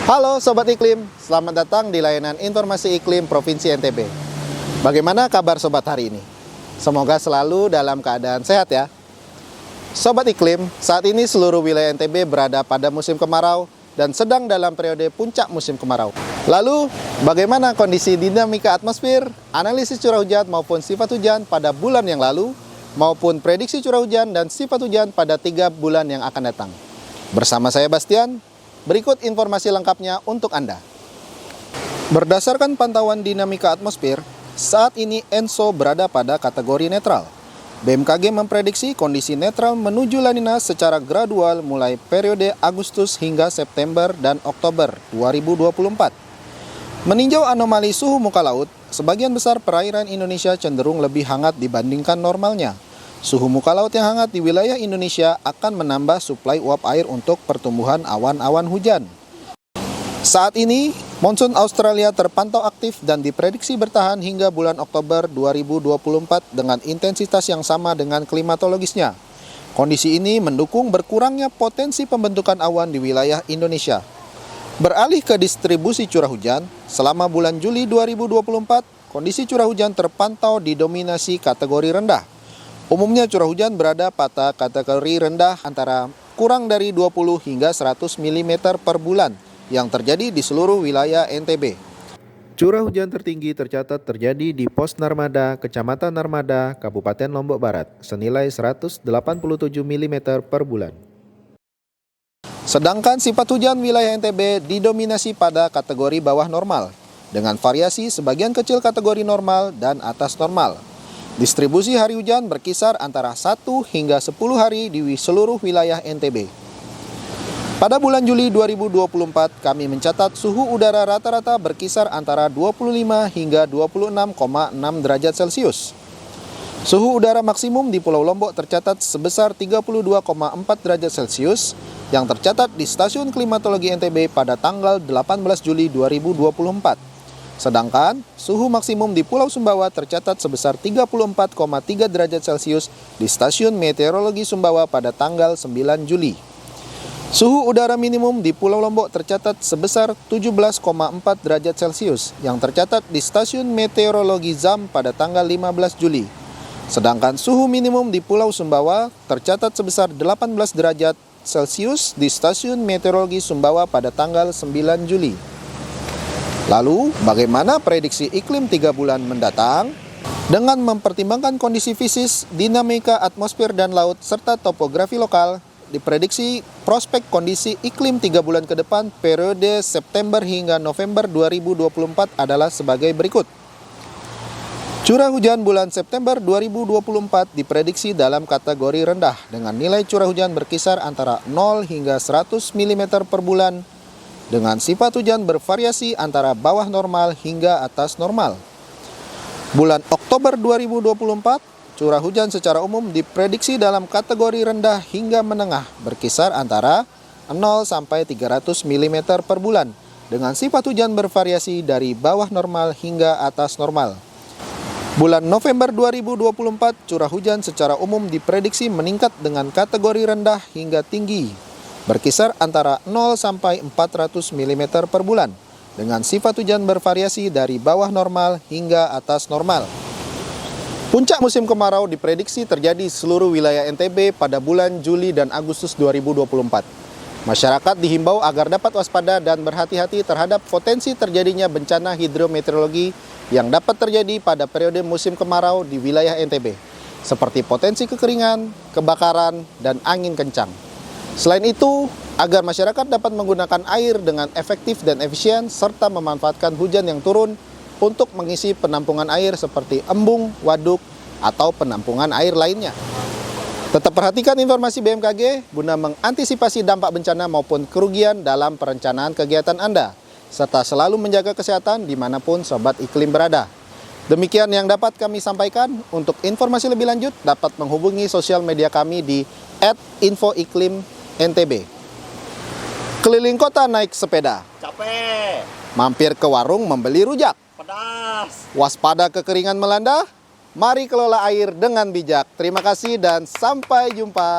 Halo Sobat Iklim, selamat datang di layanan informasi iklim Provinsi NTB. Bagaimana kabar Sobat hari ini? Semoga selalu dalam keadaan sehat ya. Sobat Iklim, saat ini seluruh wilayah NTB berada pada musim kemarau dan sedang dalam periode puncak musim kemarau. Lalu, bagaimana kondisi dinamika atmosfer, analisis curah hujan maupun sifat hujan pada bulan yang lalu, maupun prediksi curah hujan dan sifat hujan pada 3 bulan yang akan datang? Bersama saya Bastian, berikut informasi lengkapnya untuk Anda. Berdasarkan pantauan dinamika atmosfer, saat ini ENSO berada pada kategori netral. BMKG memprediksi kondisi netral menuju La Nina secara gradual mulai periode Agustus hingga September dan Oktober 2024. Meninjau anomali suhu muka laut, sebagian besar perairan Indonesia cenderung lebih hangat dibandingkan normalnya. Suhu muka laut yang hangat di wilayah Indonesia akan menambah suplai uap air untuk pertumbuhan awan-awan hujan. Saat ini, monsun Australia terpantau aktif dan diprediksi bertahan hingga bulan Oktober 2024 dengan intensitas yang sama dengan klimatologisnya. Kondisi ini mendukung berkurangnya potensi pembentukan awan di wilayah Indonesia. Beralih ke distribusi curah hujan, selama bulan Juli 2024, kondisi curah hujan terpantau didominasi kategori rendah. Umumnya curah hujan berada pada kategori rendah antara kurang dari 20 hingga 100 mm per bulan yang terjadi di seluruh wilayah NTB. Curah hujan tertinggi tercatat terjadi di Pos Narmada, Kecamatan Narmada, Kabupaten Lombok Barat, senilai 187 mm per bulan. Sedangkan sifat hujan wilayah NTB didominasi pada kategori bawah normal, dengan variasi sebagian kecil kategori normal dan atas normal. Distribusi hari hujan berkisar antara 1 hingga 10 hari di seluruh wilayah NTB. Pada bulan Juli 2024, kami mencatat suhu udara rata-rata berkisar antara 25 hingga 26,6 derajat Celcius. Suhu udara maksimum di Pulau Lombok tercatat sebesar 32,4 derajat Celcius yang tercatat di Stasiun Klimatologi NTB pada tanggal 18 Juli 2024. Sedangkan suhu maksimum di Pulau Sumbawa tercatat sebesar 34,3 derajat Celcius di Stasiun Meteorologi Sumbawa pada tanggal 9 Juli. Suhu udara minimum di Pulau Lombok tercatat sebesar 17,4 derajat Celcius yang tercatat di Stasiun Meteorologi ZAM pada tanggal 15 Juli. Sedangkan suhu minimum di Pulau Sumbawa tercatat sebesar 18 derajat Celcius di Stasiun Meteorologi Sumbawa pada tanggal 9 Juli. Lalu, bagaimana prediksi iklim 3 bulan mendatang? Dengan mempertimbangkan kondisi fisik, dinamika atmosfer dan laut, serta topografi lokal, diprediksi prospek kondisi iklim 3 bulan ke depan periode September hingga November 2024 adalah sebagai berikut. Curah hujan bulan September 2024 diprediksi dalam kategori rendah dengan nilai curah hujan berkisar antara 0 hingga 100 mm per bulan, dengan sifat hujan bervariasi antara bawah normal hingga atas normal. Bulan Oktober 2024, curah hujan secara umum diprediksi dalam kategori rendah hingga menengah berkisar antara 0 sampai 300 mm per bulan, dengan sifat hujan bervariasi dari bawah normal hingga atas normal. Bulan November 2024, curah hujan secara umum diprediksi meningkat dengan kategori rendah hingga tinggi, berkisar antara 0 sampai 400 mm per bulan, dengan sifat hujan bervariasi dari bawah normal hingga atas normal. Puncak musim kemarau diprediksi terjadi di seluruh wilayah NTB pada bulan Juli dan Agustus 2024. Masyarakat dihimbau agar dapat waspada dan berhati-hati terhadap potensi terjadinya bencana hidrometeorologi yang dapat terjadi pada periode musim kemarau di wilayah NTB, seperti potensi kekeringan, kebakaran, dan angin kencang. Selain itu, agar masyarakat dapat menggunakan air dengan efektif dan efisien serta memanfaatkan hujan yang turun untuk mengisi penampungan air seperti embung, waduk, atau penampungan air lainnya. Tetap perhatikan informasi BMKG guna mengantisipasi dampak bencana maupun kerugian dalam perencanaan kegiatan Anda, serta selalu menjaga kesehatan dimanapun Sobat Iklim berada. Demikian yang dapat kami sampaikan. Untuk informasi lebih lanjut dapat menghubungi sosial media kami di @infoiklimntb. Keliling kota naik sepeda. Capek. Mampir ke warung membeli rujak. Pedas. Waspada kekeringan melanda. Mari kelola air dengan bijak. Terima kasih dan sampai jumpa.